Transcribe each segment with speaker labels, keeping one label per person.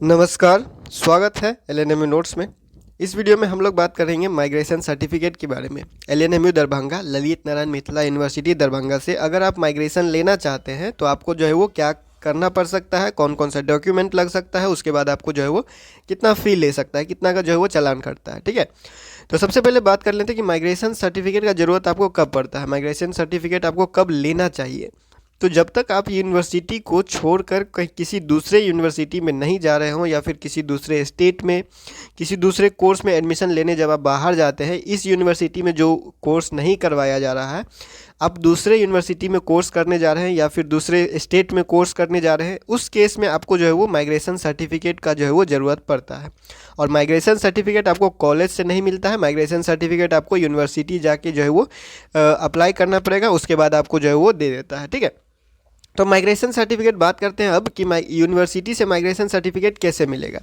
Speaker 1: नमस्कार, स्वागत है एलएनएमयू नोट्स में। इस वीडियो में हम लोग बात करेंगे माइग्रेशन सर्टिफिकेट के बारे में। एलएनएमयू दरभंगा, ललित नारायण मिथिला यूनिवर्सिटी दरभंगा से अगर आप माइग्रेशन लेना चाहते हैं तो आपको जो है वो क्या करना पड़ सकता है, कौन कौन सा डॉक्यूमेंट लग सकता है, उसके बाद आपको जो है वो कितना फ़ी ले सकता है, कितना का जो है वो चालान कटता है। ठीक है, तो सबसे पहले बात कर लेते हैं कि माइग्रेशन सर्टिफिकेट का ज़रूरत आपको कब पड़ता है, माइग्रेशन सर्टिफिकेट आपको कब लेना चाहिए। तो जब तक आप यूनिवर्सिटी को छोड़कर कहीं किसी दूसरे यूनिवर्सिटी में नहीं जा रहे हों या फिर किसी दूसरे स्टेट में किसी दूसरे कोर्स में एडमिशन लेने जब आप बाहर जाते हैं, इस यूनिवर्सिटी में जो कोर्स नहीं करवाया जा रहा है, आप दूसरे यूनिवर्सिटी में कोर्स करने जा रहे हैं या फिर दूसरे स्टेट में कोर्स करने जा रहे हैं, उस केस में आपको जो है वो माइग्रेशन सर्टिफिकेट का जो है वो ज़रूरत पड़ता है। और माइग्रेशन सर्टिफिकेट आपको कॉलेज से नहीं मिलता है, माइग्रेशन सर्टिफिकेट आपको यूनिवर्सिटी जाके जो है वो अप्लाई करना पड़ेगा, उसके बाद आपको जो है वो दे देता है। ठीक है, तो माइग्रेशन सर्टिफिकेट बात करते हैं अब कि यूनिवर्सिटी से माइग्रेशन सर्टिफिकेट कैसे मिलेगा।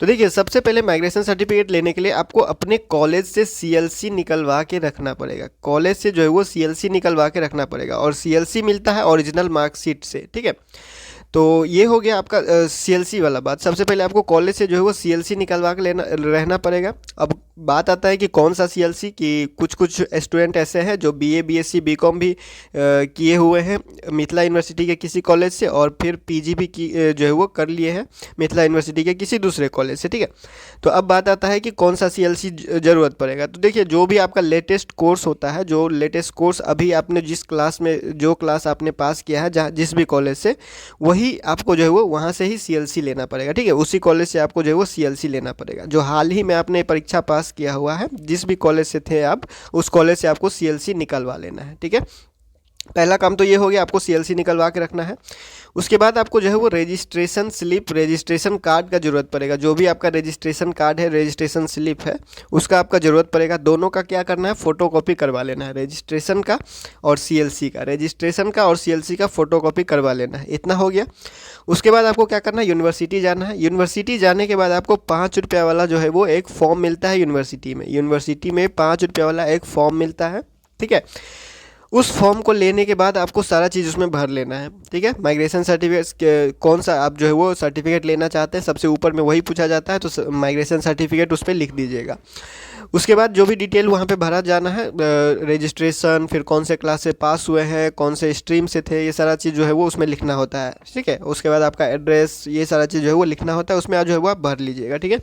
Speaker 1: तो देखिए, सबसे पहले माइग्रेशन सर्टिफिकेट लेने के लिए आपको अपने कॉलेज से सीएलसी निकलवा के रखना पड़ेगा। कॉलेज से जो है वो सीएलसी निकलवा के रखना पड़ेगा और सीएलसी मिलता है ओरिजिनल मार्कशीट से। ठीक है, तो ये हो गया आपका सीएलसी वाला बात। सबसे पहले आपको कॉलेज से जो है वो सीएलसी निकलवा के लेना रहना पड़ेगा। अब बात आता है कि कौन सा सीएलसी, कि कुछ कुछ स्टूडेंट ऐसे हैं जो बीए बीएससी बीकॉम भी किए हुए हैं मिथिला यूनिवर्सिटी के किसी कॉलेज से, और फिर पीजी भी की जो है वो कर लिए हैं मिथिला यूनिवर्सिटी के किसी दूसरे कॉलेज से। ठीक है, तो अब बात आता है कि कौन सा सीएलसी ज़रूरत पड़ेगा। तो देखिए, जो भी आपका लेटेस्ट कोर्स होता है, जो लेटेस्ट कोर्स अभी आपने जिस क्लास में जो क्लास आपने पास किया है जहाँ जिस भी कॉलेज से, वही आपको जो है वो वहाँ से ही सीएलसी लेना पड़ेगा। ठीक है, उसी कॉलेज से आपको जो है वो सीएलसी लेना पड़ेगा। जो हाल ही में आपने परीक्षा पास किया हुआ है, जिस भी कॉलेज से थे आप, उस कॉलेज से आपको सीएलसी निकलवा लेना है। ठीक है, पहला काम तो ये हो गया, आपको सीएलसी निकलवा के रखना है। उसके बाद आपको जो है वो रजिस्ट्रेशन स्लिप, रजिस्ट्रेशन कार्ड का ज़रूरत पड़ेगा। जो भी आपका रजिस्ट्रेशन कार्ड है, रजिस्ट्रेशन स्लिप है, उसका आपका ज़रूरत पड़ेगा। दोनों का क्या करना है, फ़ोटोकॉपी करवा लेना है। रजिस्ट्रेशन का और सीएलसी का, रजिस्ट्रेशन का और सीएलसी का फ़ोटोकॉपी करवा लेना है। इतना हो गया। उसके बाद आपको क्या करना है, यूनिवर्सिटी जाना है। यूनिवर्सिटी जाने के बाद आपको 5 रुपये वाला जो है वो एक फॉर्म मिलता है यूनिवर्सिटी में। यूनिवर्सिटी में 5 रुपये वाला एक फॉर्म मिलता है। ठीक है, उस फॉर्म को लेने के बाद आपको सारा चीज़ उसमें भर लेना है। ठीक है, माइग्रेशन सर्टिफिकेट कौन सा आप जो है वो सर्टिफिकेट लेना चाहते हैं, सबसे ऊपर में वही पूछा जाता है, तो माइग्रेशन सर्टिफिकेट उस पर लिख दीजिएगा। उसके बाद जो भी डिटेल वहाँ पे भरा जाना है, रजिस्ट्रेशन, फिर कौन से क्लास से पास हुए हैं, कौन से स्ट्रीम से थे, ये सारा चीज़ जो है वो उसमें लिखना होता है। ठीक है, उसके बाद आपका एड्रेस, ये सारा चीज़ जो है वो लिखना होता है, उसमें आज जो है वो आप भर लीजिएगा। ठीक है,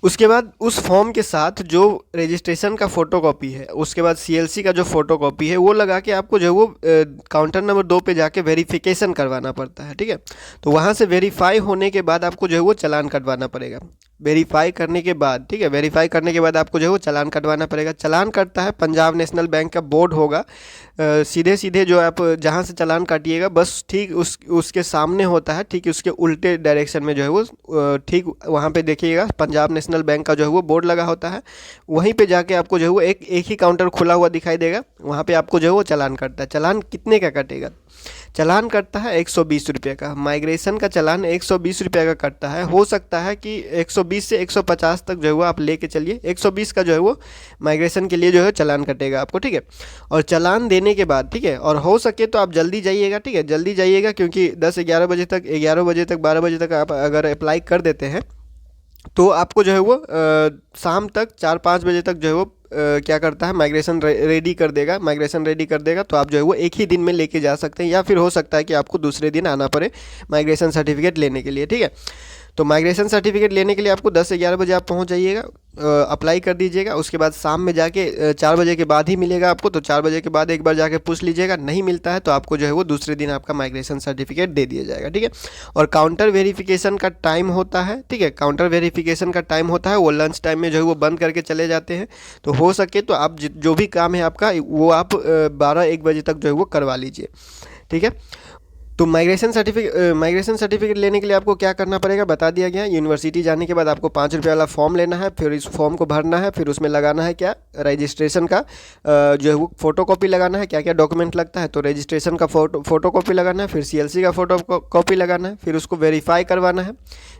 Speaker 1: उसके बाद उस फॉर्म के साथ जो रजिस्ट्रेशन का फ़ोटोकॉपी है, उसके बाद सीएलसी का जो फ़ोटोकॉपी है, वो लगा के आपको जो है वो काउंटर नंबर 2 पे जाके वेरिफिकेशन करवाना पड़ता है। ठीक है, तो वहाँ से वेरीफाई होने के बाद आपको जो है वो चालान कटवाना पड़ेगा। वेरीफाई करने के बाद, ठीक है, वेरीफाई करने के बाद आपको जो है वो चालान कटवाना पड़ेगा। चालान कटता है, पंजाब नेशनल बैंक का बोर्ड होगा, सीधे सीधे जो आप जहाँ से चालान काटिएगा बस ठीक उसके सामने होता है, ठीक उसके उल्टे डायरेक्शन में जो है वो ठीक वहाँ पे देखिएगा पंजाब नेशनल बैंक का जो है वो बोर्ड लगा होता है। वहीं पे जाके आपको जो है वो एक ही काउंटर खुला हुआ दिखाई देगा, वहाँ पे आपको जो है वो चालान कटता है। चालान कितने का कटेगा, चालान कटता है 120 रुपये का। माइग्रेशन का चालान 120 रुपये का कटता है। हो सकता है कि 120 से 150 तक जो है वो आप लेके चलिए, 120 का जो है वो माइग्रेशन के लिए जो है चालान कटेगा आपको। ठीक है, और चालान देने के बाद, ठीक है, और हो सके तो आप जल्दी जाइएगा। ठीक है, जल्दी जाइएगा, क्योंकि 10-11 बजे तक, 11 बजे तक, 12 बजे तक आप अगर अप्लाई कर देते हैं तो आपको जो है वो शाम तक 4-5 बजे तक जो है वो क्या करता है, माइग्रेशन रेडी कर देगा। माइग्रेशन रेडी कर देगा तो आप जो है वो एक ही दिन में लेके जा सकते हैं, या फिर हो सकता है कि आपको दूसरे दिन आना पड़े माइग्रेशन सर्टिफिकेट लेने के लिए। ठीक है, तो माइग्रेशन सर्टिफिकेट लेने के लिए आपको 10 से 11 बजे आप पहुंच जाइएगा, अप्लाई कर दीजिएगा। उसके बाद शाम में जाके 4 बजे के बाद ही मिलेगा आपको, तो 4 बजे के बाद एक बार जाके पूछ लीजिएगा। नहीं मिलता है तो आपको जो है वो दूसरे दिन आपका माइग्रेशन सर्टिफिकेट दे दिया जाएगा। ठीक है, और काउंटर वेरिफिकेशन का टाइम होता है। ठीक है, काउंटर वेरिफिकेशन का टाइम होता है, वो लंच टाइम में जो है वो बंद करके चले जाते हैं। तो हो सके तो आप जो भी काम है आपका वो आप 12-1 बजे तक जो है वो करवा लीजिए। ठीक है, तो माइग्रेशन सर्टिफिकेट लेने के लिए आपको क्या करना पड़ेगा बता दिया गया। यूनिवर्सिटी जाने के बाद आपको 5 रुपये वाला फॉर्म लेना है, फिर इस फॉर्म को भरना है, फिर उसमें लगाना है क्या, रजिस्ट्रेशन का जो है वो फ़ोटोकॉपी लगाना है। क्या क्या डॉक्यूमेंट लगता है, तो रजिस्ट्रेशन का फ़ोटोकॉपी लगाना है, फिर सीएलसी का फ़ोटोकॉपी लगाना है, फिर उसको वेरीफाई करवाना है।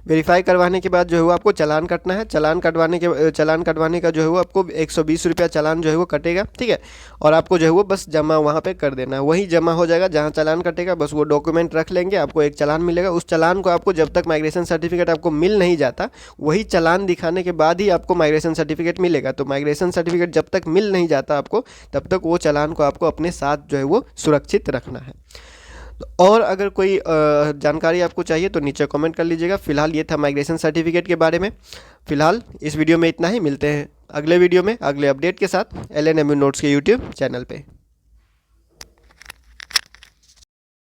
Speaker 1: वेरीफाई करवाने के बाद जो है वो आपको चालान कटना है। चालान कटवाने का जो है वो आपको 120 रुपया चालान जो है वो कटेगा। ठीक है, और आपको जो है वो बस जमा वहाँ पे कर देना है, वही जमा हो जाएगा जहाँ चालान कटेगा, बस वो डॉक्यूमेंट डॉक्यूमेंट रख लेंगे, आपको एक चालान मिलेगा। उस चालान को आपको जब तक माइग्रेशन सर्टिफिकेट आपको मिल नहीं जाता, वही चालान दिखाने के बाद ही आपको माइग्रेशन सर्टिफिकेट मिलेगा। तो माइग्रेशन सर्टिफिकेट जब तक मिल नहीं जाता आपको, तब तक वो चालान को आपको अपने साथ जो है वो सुरक्षित रखना है। और अगर कोई जानकारी आपको चाहिए तो नीचे कमेंट कर लीजिएगा। फिलहाल ये था माइग्रेशन सर्टिफिकेट के बारे में। फिलहाल इस वीडियो में इतना ही, मिलते हैं अगले वीडियो में अगले अपडेट के साथ LNMU नोट्स के यूट्यूब चैनल पे।